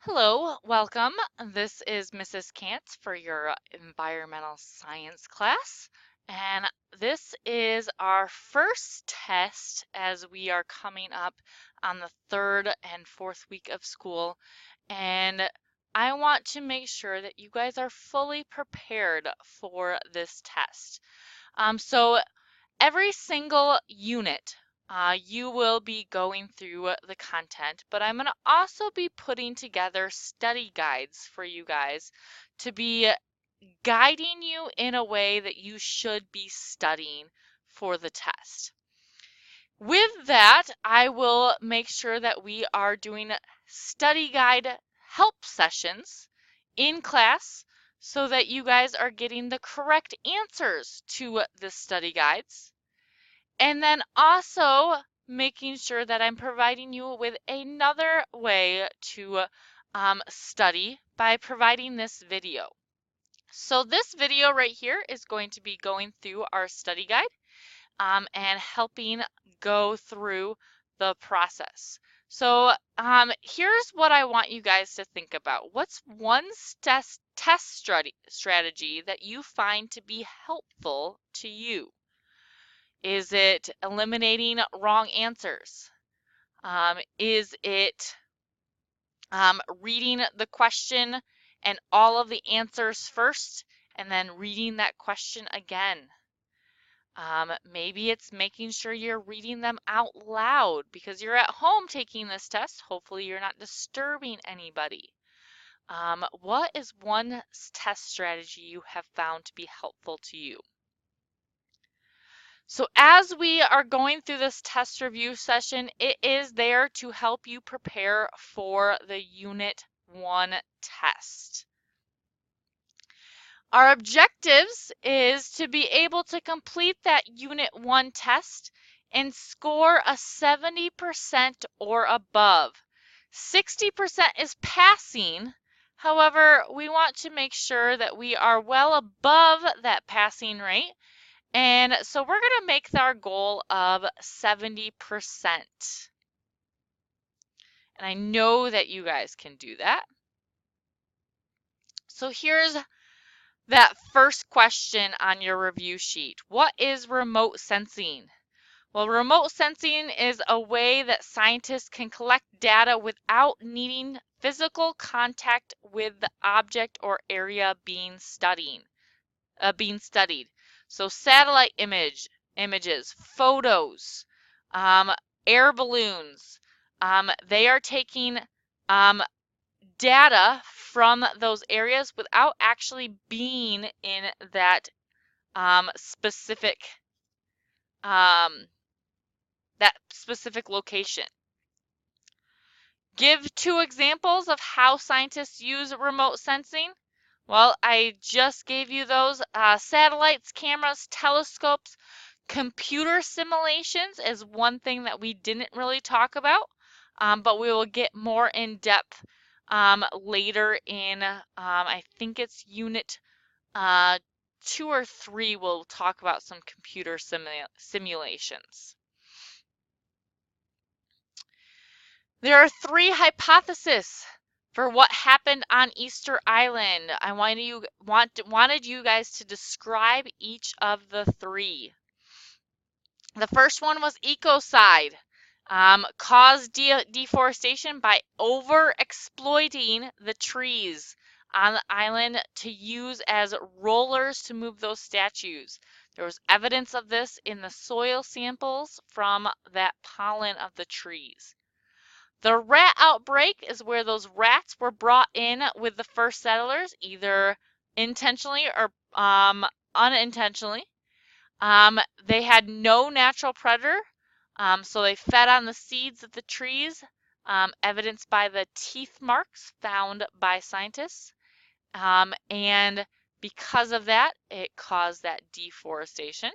Hello, welcome. This is Mrs. Kantz for your environmental science class. And this is our first test as we are coming up on the third and fourth week of school. And I want to make sure that you guys are fully prepared for this test. So every single unit, you will be going through the content, but I'm going to also be putting together study guides for you guys to be guiding you in a way that you should be studying for the test. With that, I will make sure that we are doing study guide help sessions in class so that you guys are getting the correct answers to the study guides. And then also making sure that I'm providing you with another way to study by providing this video. So this video right here is going to be going through our study guide and helping go through the process. So here's what I want you guys to think about. What's one test strategy that you find to be helpful to you? Is it eliminating wrong answers? Is it reading the question and all of the answers first and then reading that question again? Maybe it's making sure you're reading them out loud because you're at home taking this test. Hopefully you're not disturbing anybody. What is one test strategy you have found to be helpful to you? So as we are going through this test review session, it is there to help you prepare for the Unit 1 test. Our objectives is to be able to complete that Unit 1 test and score a 70% or above. 60% is passing. However, we want to make sure that we are well above that passing rate. And so we're going to make our goal of 70%. And I know that you guys can do that. So here's that first question on your review sheet. What is remote sensing? Well, remote sensing is a way that scientists can collect data without needing physical contact with the object or area being studied. So satellite images, photos, air balloons, they are taking data from those areas without actually being in that specific location. Give 2 examples of how scientists use remote sensing. Well, I just gave you those. Satellites, cameras, telescopes, computer simulations is one thing that we didn't really talk about, but we will get more in depth later in, I think it's Unit 2 or 3, we'll talk about some computer simulations. There are 3 hypotheses for what happened on Easter Island. I wanted you guys to describe each of the 3. The first one was ecocide, caused deforestation by over-exploiting the trees on the island to use as rollers to move those statues. There was evidence of this in the soil samples from that pollen of the trees. The rat outbreak is where those rats were brought in with the first settlers, either intentionally or unintentionally. They had no natural predator, so they fed on the seeds of the trees, evidenced by the teeth marks found by scientists. And because of that, it caused that deforestation.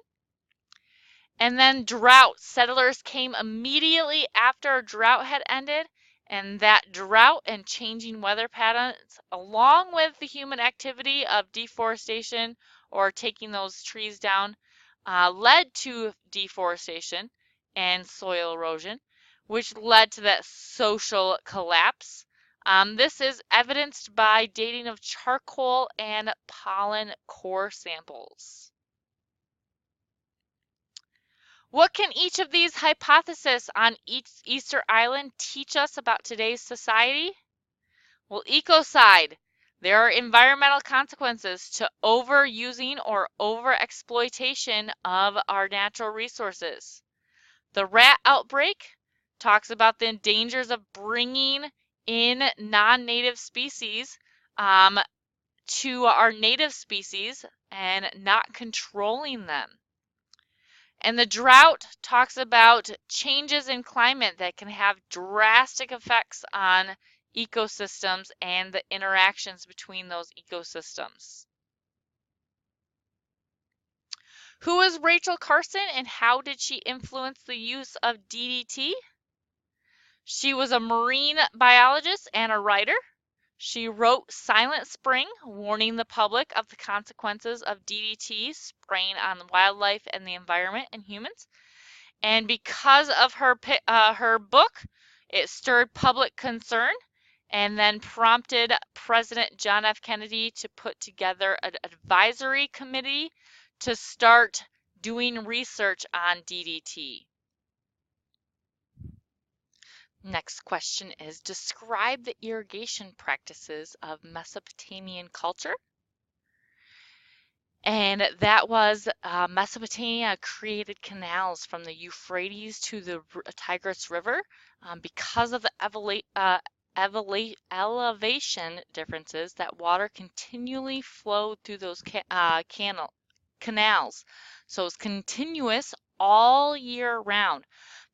And then drought. Settlers came immediately after a drought had ended, and that drought and changing weather patterns, along with the human activity of deforestation or taking those trees down, led to deforestation and soil erosion, which led to that social collapse This is evidenced by dating of charcoal and pollen core samples. What can each of these hypotheses on Easter Island teach us about today's society? Well, ecocide. There are environmental consequences to overusing or overexploitation of our natural resources. The rat outbreak talks about the dangers of bringing in non-native species to our native species and not controlling them. And the drought talks about changes in climate that can have drastic effects on ecosystems and the interactions between those ecosystems. Who is Rachel Carson and how did she influence the use of DDT? She was a marine biologist and a writer. She wrote Silent Spring, warning the public of the consequences of DDT spraying on wildlife and the environment and humans. And because of her book, it stirred public concern and then prompted President John F. Kennedy to put together an advisory committee to start doing research on DDT. Next question is, describe the irrigation practices of Mesopotamian culture. And that was Mesopotamia created canals from the Euphrates to the Tigris River because of the elevation differences. That water continually flowed through those canals. So it's continuous all year round.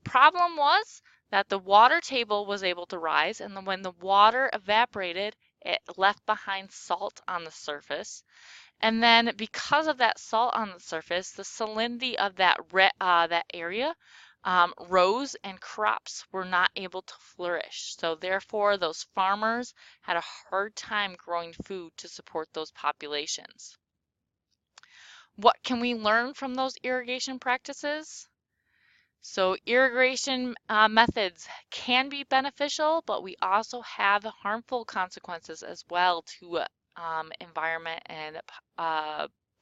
Problem was that the water table was able to rise, and then when the water evaporated, it left behind salt on the surface. And then because of that salt on the surface, the salinity of that area rose and crops were not able to flourish. So therefore, those farmers had a hard time growing food to support those populations. What can we learn from those irrigation practices? So irrigation methods can be beneficial, but we also have harmful consequences as well to environment and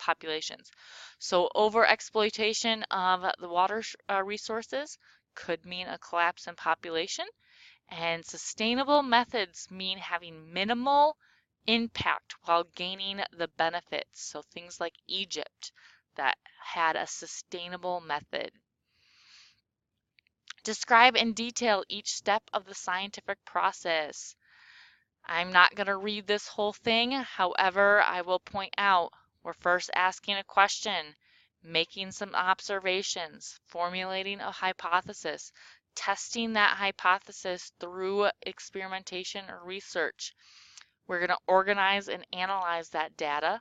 populations. So overexploitation of the water resources could mean a collapse in population, and sustainable methods mean having minimal impact while gaining the benefits. So things like Egypt that had a sustainable method. Describe in detail each step of the scientific process. I'm not going to read this whole thing. However, I will point out we're first asking a question, making some observations, formulating a hypothesis, testing that hypothesis through experimentation or research. We're going to organize and analyze that data.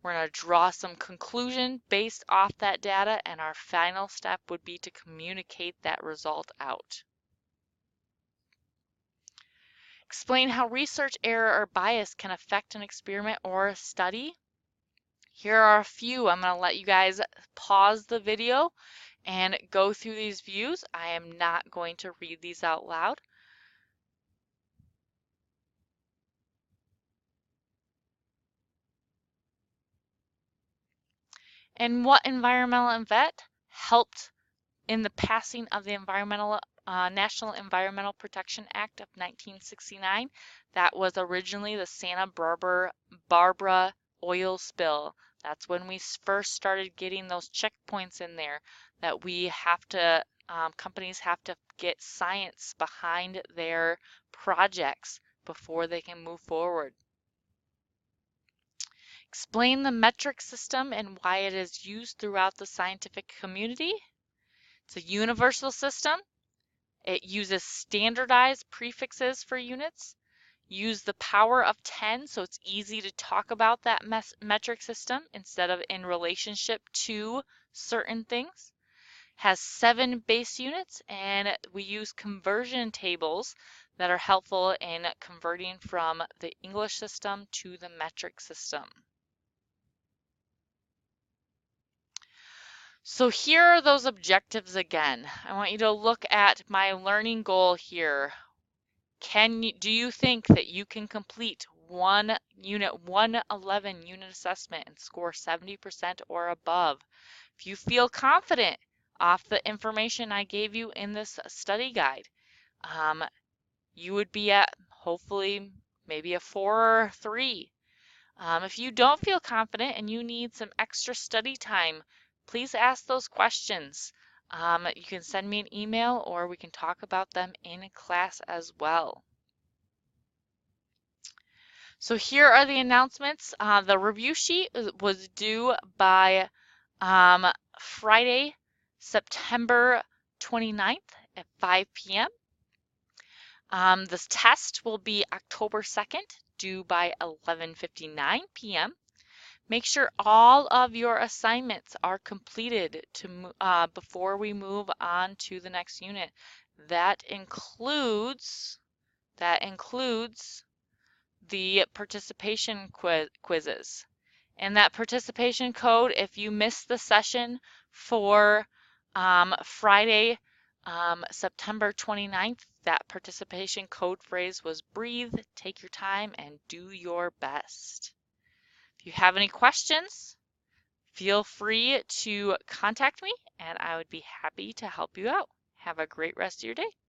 We're going to draw some conclusion based off that data, and our final step would be to communicate that result out. Explain how research error or bias can affect an experiment or a study. Here are a few. I'm going to let you guys pause the video and go through these views. I am not going to read these out loud. And what environmental event helped in the passing of the National Environmental Protection Act of 1969? That was originally the Santa Barbara oil spill. That's when we first started getting those checkpoints in there that we have to, companies have to get science behind their projects before they can move forward. Explain the metric system and why it is used throughout the scientific community. It's a universal system. It uses standardized prefixes for units. Use the power of 10, so it's easy to talk about that metric system instead of in relationship to certain things. Has 7 base units, and we use conversion tables that are helpful in converting from the English system to the metric system. So here are those objectives again. I want you to look at my learning goal here. Do you think that you can complete one 111 unit assessment and score 70% or above? If you feel confident off the information I gave you in this study guide, you would be at hopefully maybe a 4 or a 3. If you don't feel confident and you need some extra study time, please ask those questions. You can send me an email or we can talk about them in class as well. So here are the announcements. The review sheet was due by Friday, September 29th at 5 p.m. This test will be October 2nd, due by 11:59 p.m. Make sure all of your assignments are completed before we move on to the next unit. That includes the participation quizzes. And that participation code, if you missed the session for Friday, September 29th, that participation code phrase was breathe, take your time, and do your best. If you have any questions, feel free to contact me and I would be happy to help you out. Have a great rest of your day.